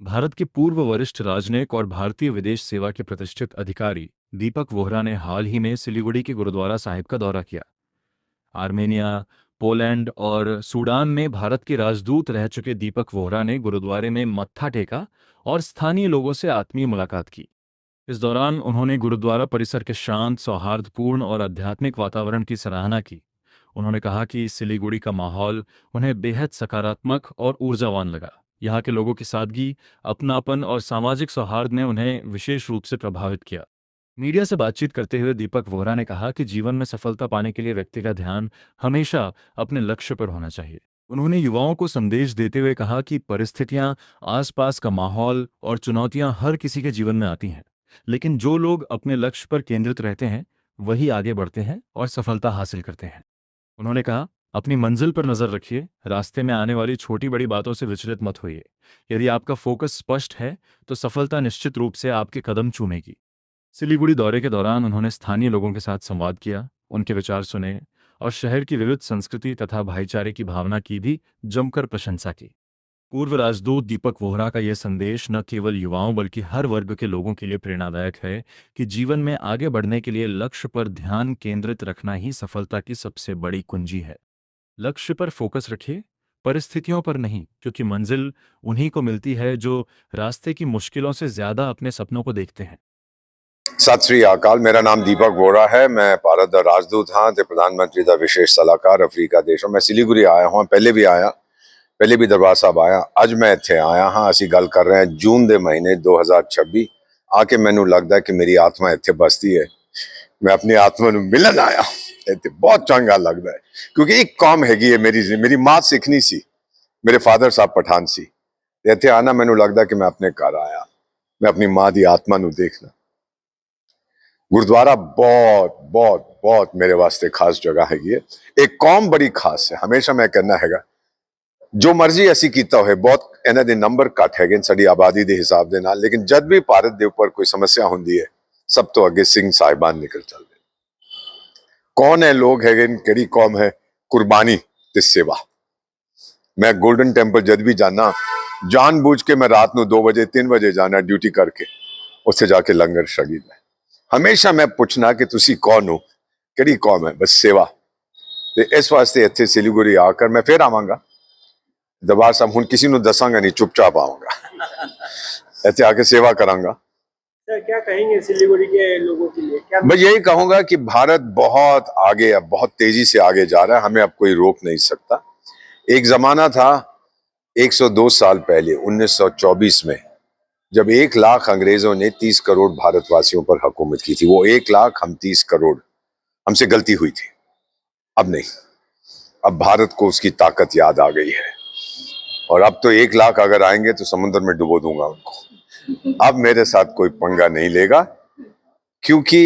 भारत के पूर्व वरिष्ठ राजनयिक और भारतीय विदेश सेवा के प्रतिष्ठित अधिकारी दीपक वोहरा ने हाल ही में सिलीगुड़ी के गुरुद्वारा साहिब का दौरा किया। आर्मेनिया, पोलैंड और सूडान में भारत के राजदूत रह चुके दीपक वोहरा ने गुरुद्वारे में मत्था टेका और स्थानीय लोगों से आत्मीय मुलाकात की। इस दौरान उन्होंने गुरुद्वारा परिसर के शांत, सौहार्दपूर्ण और आध्यात्मिक वातावरण की सराहना की। उन्होंने कहा कि सिलीगुड़ी का माहौल उन्हें बेहद सकारात्मक और ऊर्जावान लगा। यहाँ के लोगों की सादगी, अपनापन और सामाजिक सौहार्द ने उन्हें विशेष रूप से प्रभावित किया। मीडिया से बातचीत करते हुए दीपक वोहरा ने कहा कि जीवन में सफलता पाने के लिए व्यक्ति का ध्यान हमेशा अपने लक्ष्य पर होना चाहिए। उन्होंने युवाओं को संदेश देते हुए कहा कि परिस्थितियां, आसपास का माहौल और चुनौतियां हर किसी के जीवन में आती हैं, लेकिन जो लोग अपने लक्ष्य पर केंद्रित रहते हैं वही आगे बढ़ते हैं और सफलता हासिल करते हैं। उन्होंने कहा, अपनी मंजिल पर नजर रखिए, रास्ते में आने वाली छोटी बड़ी बातों से विचलित मत होइए। यदि आपका फोकस स्पष्ट है तो सफलता निश्चित रूप से आपके कदम चूमेगी। सिलीगुड़ी दौरे के दौरान उन्होंने स्थानीय लोगों के साथ संवाद किया, उनके विचार सुने और शहर की विविध संस्कृति तथा भाईचारे की भावना की भी जमकर प्रशंसा की। पूर्व राजदूत दीपक वोहरा का यह संदेश न केवल युवाओं बल्कि हर वर्ग के लोगों के लिए प्रेरणादायक है कि जीवन में आगे बढ़ने के लिए लक्ष्य पर ध्यान केंद्रित रखना ही सफलता की सबसे बड़ी कुंजी है। लक्ष्य पर फोकस रखिए, परिस्थितियों पर नहीं, क्योंकि मंजिल उन्हीं को मिलती है जो रास्ते की मुश्किलों से ज्यादा अपने सपनों को देखते हैं। सत श्री अकाल। मेरा नाम दीपक वोहरा है। मैं भारत ਦਾ ਰਾਜਦੂਤ ਹਾਂ ਤੇ ਪ੍ਰਧਾਨ ਮੰਤਰੀ ਦਾ ਵਿਸ਼ੇਸ਼ ਸਲਾਹਕਾਰ ਅਫਰੀਕਾ ਦੇਸ਼ੋਂ। ਮੈਂ ਸਿਲੀਗੁੜੀ ਆਇਆ ਹਾਂ, ਪਹਿਲੇ ਵੀ ਆਇਆ, ਪਹਿਲੇ ਵੀ ਦਰਬਾਰ ਸਾਹਿਬ ਆਇਆ। ਅੱਜ ਮੈਂ ਇੱਥੇ ਆਇਆ ਹਾਂ। ਅਸੀਂ ਗੱਲ ਕਰ ਰਹੇ ਹਾਂ ਜੂਨ ਦੇ ਮਹੀਨੇ 2026। ਆ ਕੇ ਮੈਨੂੰ ਲੱਗਦਾ ਕਿ ਮੇਰੀ ਆਤਮਾ ਇੱਥੇ ਬਸਦੀ ਹੈ। ਮੈਂ ਆਪਣੀ ਆਤਮਾ ਨੂੰ ਮਿਲਣ ਆਇਆ। ਇੱਥੇ ਬਹੁਤ ਚੰਗਾ ਲੱਗਦਾ ਹੈ ਕਿਉਂਕਿ ਇੱਕ ਕੌਮ ਹੈਗੀ ਹੈ ਮੇਰੀ ਮਾਂ ਸਿੱਖਣੀ ਸੀ, ਮੇਰੇ ਫਾਦਰ ਸਾਹਿਬ ਪਠਾਨ ਸੀ। ਤੇ ਇੱਥੇ ਆਣਾ ਮੈਨੂੰ ਲੱਗਦਾ ਕਿ ਮੈਂ ਆਪਣੇ ਘਰ ਆਇਆ। ਮੈਂ ਆਪਣੀ ਮਾਂ ਦੀ ਆਤਮਾ ਨੂੰ ਦੇਖਣਾ। गुरुद्वारा बहुत बहुत बहुत मेरे वास्ते खास जगह हैगी है। एक कौम बड़ी खास है। हमेशा मैं कहना हैगा जो मर्जी असी कीता होए, बहुत इन्हां दे नंबर घट हैगे साडी आबादी दे हिसाब दे नाल, लेकिन जद भी भारत दे उपर कोई समस्या हुंदी है सब तो अगे सिंह साहिबान निकल चलदे। कौन है लोग हैगे, केड़ी कौम है? कुर्बानी ते सेवा। मैं गोल्डन टेंपल जद भी जाना, जानबूझ के मैं रात ਨੂੰ 2 ਵਜੇ 3 ਵਜੇ जाना ड्यूटी करके, ਉੱਥੇ जाके लंगर छकीदा। हमेशा मैं पूछना कि तुसी कौन हो, केड़ी कौम है? बस सेवा। ते इस वास्ते इत्थे सिलीगुड़ी आकर मैं फिर आवांगा। दरबार साहब हुण किसी ਨੂੰ दसांगा नहीं, चुपचाप आवांगा। इत्थे आके सेवा करांगा। क्या कहेंगे सिलीगुड़ी के लोगों के लिए? क्या मैं यही कहूंगा कि भारत बहुत आगे, अब बहुत तेजी से आगे जा रहा है। हमें अब कोई रोक नहीं सकता। एक जमाना था 102 साल पहले 1924 में, जब 1 लाख अंग्रेजों ने 30 करोड़ भारतवासियों पर हुकूमत की थी। वो 1 लाख, हम 30 करोड़। हमसे गलती हुई थी। अब नहीं, अब भारत को उसकी ताकत याद आ गई है और अब तो 1 लाख अगर आएंगे तो समुद्र में डुबो दूंगा उनको। अब मेरे साथ कोई पंगा नहीं लेगा क्योंकि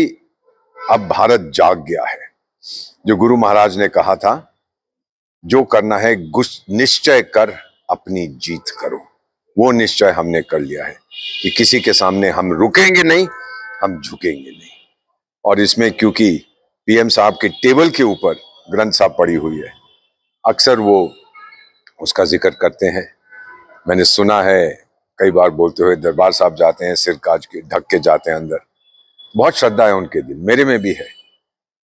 अब भारत जाग गया है। जो गुरु महाराज ने कहा था, जो करना है निश्चय कर अपनी जीत करो, वो निश्चय हमने कर लिया है कि किसी के सामने हम रुकेंगे नहीं, हम झुकेंगे नहीं। और इसमें क्योंकि पीएम साहब के टेबल के ऊपर ग्रंथ साहब पड़ी हुई है, अक्सर वो उसका जिक्र करते हैं। मैंने सुना है कई बार बोलते हुए, दरबार साहब जाते हैं, सिर काज के ढक के जाते हैं अंदर। बहुत श्रद्धा है उनके दिल, मेरे में भी है।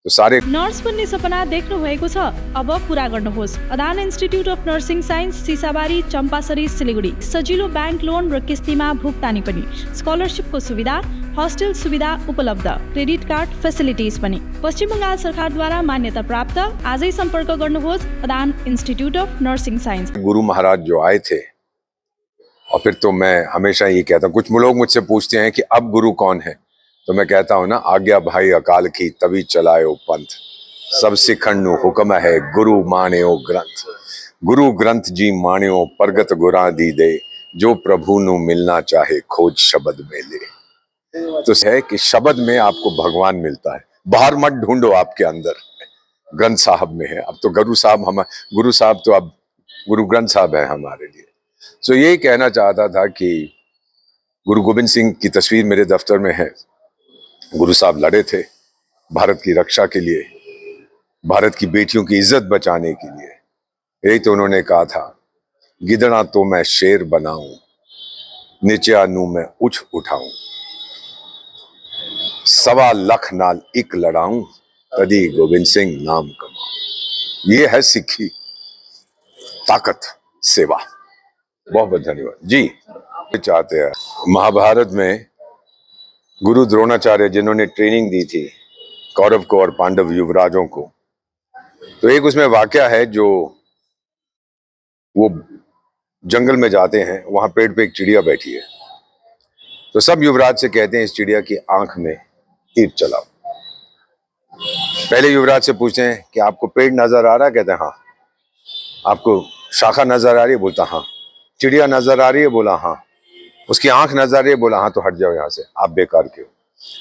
तो सारे नर्स बन्ने सपना देख्नु भएको छ, अब पूरा गर्नुहोस्। Adan institute of nursing science, Sisabari, Champasari, Siliguri. सजिलो बैंक लोन र किस्तीमा भुक्तानी पनि, स्कलरशिपको सुविधा, हस्टेल सुविधा उपलब्ध, क्रेडिट कार्ड फेसिलिटिज पनि। पश्चिम बङ्गाल सरकारद्वारा मान्यता प्राप्त। आजै सम्पर्क गर्नुहोस् Adan institute of nursing signs. Guru Maharaj जो आए थे, और फिर तो मैं हमेशा ये कहता हूँ, कुछ लोग मुझसे पूछते हैं कि अब गुरु कौन है, तो मैं कहता हूं ना, आज्ञा भाई अकाल की तभी चलायो पंथ। सब सिखण नु हुक्म है गुरु मान्यो ग्रंथ। गुरु ग्रंथ जी मान्यो प्रगट गुरां दी दे, जो प्रभु नु मिलना चाहे खोज शब्द में ले। तो है कि शब्द में आपको भगवान मिलता है, बाहर मत ढूंढो, आपके अंदर ग्रंथ साहब में है। अब तो गुरु साहब तो अब गुरु ग्रंथ साहब है हमारे लिए। तो यही कहना चाहता था कि गुरु गोविंद सिंह की तस्वीर मेरे दफ्तर में है। गुरु साहब लड़े थे भारत की रक्षा के लिए, भारत की बेटियों की इज्जत बचाने के लिए। यही तो उन्होंने कहा था, गिदड़ा तो मैं शेर बनाऊं, नीचा नू मैं उठ उठाऊं, 1.25 लाख नाल एक लड़ाऊं, कदी गोविंद सिंह नाम कमाऊं। ये है सिक्खी ताकत, सेवा। बहुत बहुत धन्यवाद जी। चाहते हैं महाभारत में गुरु द्रोणाचार्य जिन्होंने ट्रेनिंग दी थी कौरव को और पांडव युवराजों को, तो एक उसमें वाकया है जो वो जंगल में जाते हैं, वहां पेड़ पे एक चिड़िया बैठी है, तो सब युवराज से कहते हैं इस चिड़िया की आंख में तीर चलाओ। पहले युवराज से पूछते हैं कि आपको पेड़ नजर आ रहा है? कहते हैं हाँ। आपको शाखा नजर आ रही है? बोलता हाँ। चिड़िया नजर आ रही है? बोला हाँ। उसकी आंख नजर आ रही है? बोला हाँ। तो हट जाओ यहां से, आप बेकार के हो।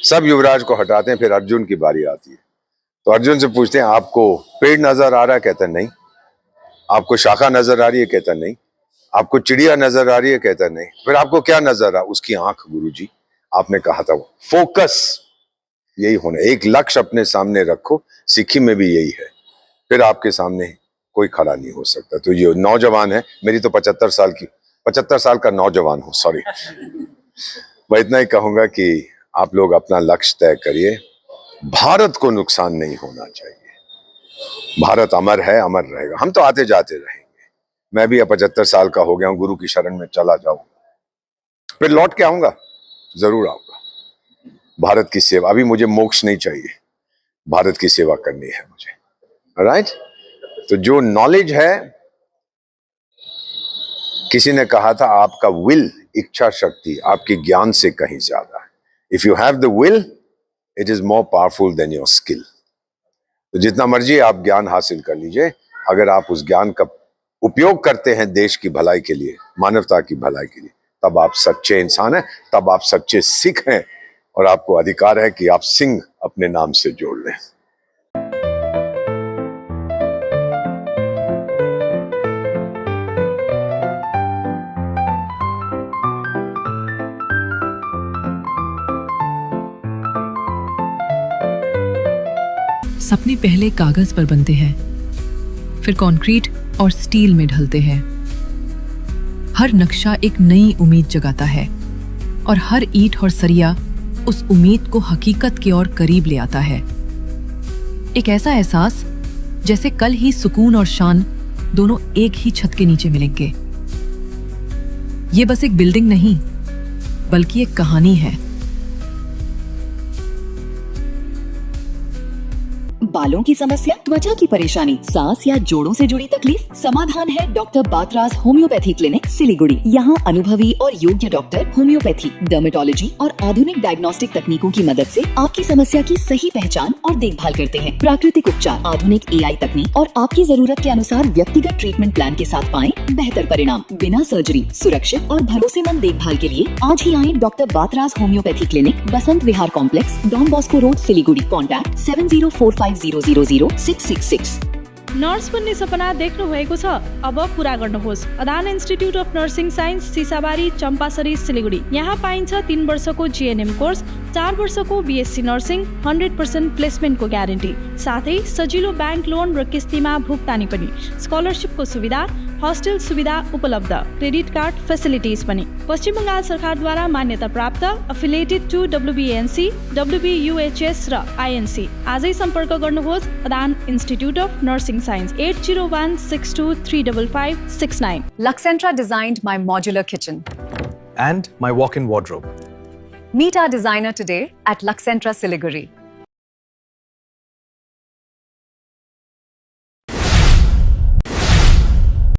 सब युवराज को हटाते हैं, फिर अर्जुन की बारी आती है, तो अर्जुन से पूछते हैं आपको पेड़ नजर आ रहा है? कहता नहीं। आपको शाखा नजर आ रही है? कहता नहीं। आपको चिड़िया नजर आ रही है? कहता नहीं। फिर आपको क्या नजर आ? उसकी आंख गुरुजी, आपने कहा था वो फोकस, यही होना। एक लक्ष्य अपने सामने रखो, सिक्खी में भी यही है, फिर आपके सामने कोई खड़ा नहीं हो सकता। तो ये नौजवान है, मेरी तो 75 साल का नौजवान हूं, सॉरी। मैं इतना ही कहूंगा कि आप लोग अपना लक्ष्य तय करिए, भारत को नुकसान नहीं होना चाहिए। भारत अमर है, अमर रहेगा, हम तो आते जाते रहेंगे। मैं भी अब 75 साल का हो गया हूं, गुरु की शरण में चला जाऊंगा, फिर लौट के आऊंगा, जरूर आऊंगा। भारत की सेवा, अभी मुझे मोक्ष नहीं चाहिए, भारत की सेवा करनी है मुझे, राइट। तो जो नॉलेज है, किसी ने कहा था आपका विल, इच्छा शक्ति आपकी ज्ञान से कहीं ज्यादा है। If you have the will, it is more powerful than your skill. तो जितना मर्जी आप ज्ञान हासिल कर लीजिए, अगर आप उस ज्ञान का उपयोग करते हैं देश की भलाई के लिए, मानवता की भलाई के लिए, तब आप सच्चे इंसान हैं, तब आप सच्चे सिख हैं, और आपको अधिकार है कि आप सिंह अपने नाम से जोड़ लें। सपने पहले कागज पर बनते हैं, फिर कंक्रीट और स्टील में ढलते हैं। हर नक्शा एक नई उम्मीद जगाता है, और हर ईंट और सरिया उस उम्मीद को हकीकत की ओर करीब ले आता है। एक ऐसा एहसास जैसे कल ही सुकून और शान दोनों एक ही छत के नीचे मिलेंगे। ये बस एक बिल्डिंग नहीं, बल्कि एक कहानी है। बालों की समस्या, त्वचा की परेशानी, सांस या जोड़ों से जुड़ी तकलीफ, समाधान है doctor Batraj homeopathy clinic Siliguri. यहाँ अनुभवी और योग्य डॉक्टर होम्योपैथी, डर्मेटोलॉजी और आधुनिक डायग्नोस्टिक तकनीकों की मदद से आपकी समस्या की सही पहचान और देखभाल करते हैं। प्राकृतिक उपचार, आधुनिक AI तकनीक और आपकी जरूरत के अनुसार व्यक्तिगत ट्रीटमेंट प्लान के साथ पाएं बेहतर परिणाम, बिना सर्जरी। सुरक्षित और भरोसेमंद देखभाल के लिए आज ही आए doctor Batraj homeopathy clinic, Basant Vihar complex, Don Bosco road, Siliguri. Contact 7045000666। Nurse बन्ने सपना देख्नु भएको छ? अब पूरा गर्नुहोस्। Adan institute of nursing science, Sisabari, Champasari, Siliguri. यहाँ पाइन्छ 3 वर्षको GNM कोर्स, 4 वर्षको BSc नर्सिङ, 100% प्लेसमेन्टको ग्यारेन्टी, साथै सजिलो ब्याङ्क लोन र किस्तीमा भुक्तानी पनि, स्कलरसिपको सुविधा, हस्टेल सुविधा उपलब्ध, क्रेडिट कार्ड फेसिलिटिज पनि। पश्चिम बङ्गाल सरकारद्वारा मान्यता प्राप्त, अफिलिएटेड टु WBNC, WBUHS र INC। आजै सम्पर्क गर्नुहोस् Adan institute of nursing science, 8016235569। Luxentra designed my modular kitchen and my walk-in wardrobe. Meet our designer today at Luxentra Siliguri.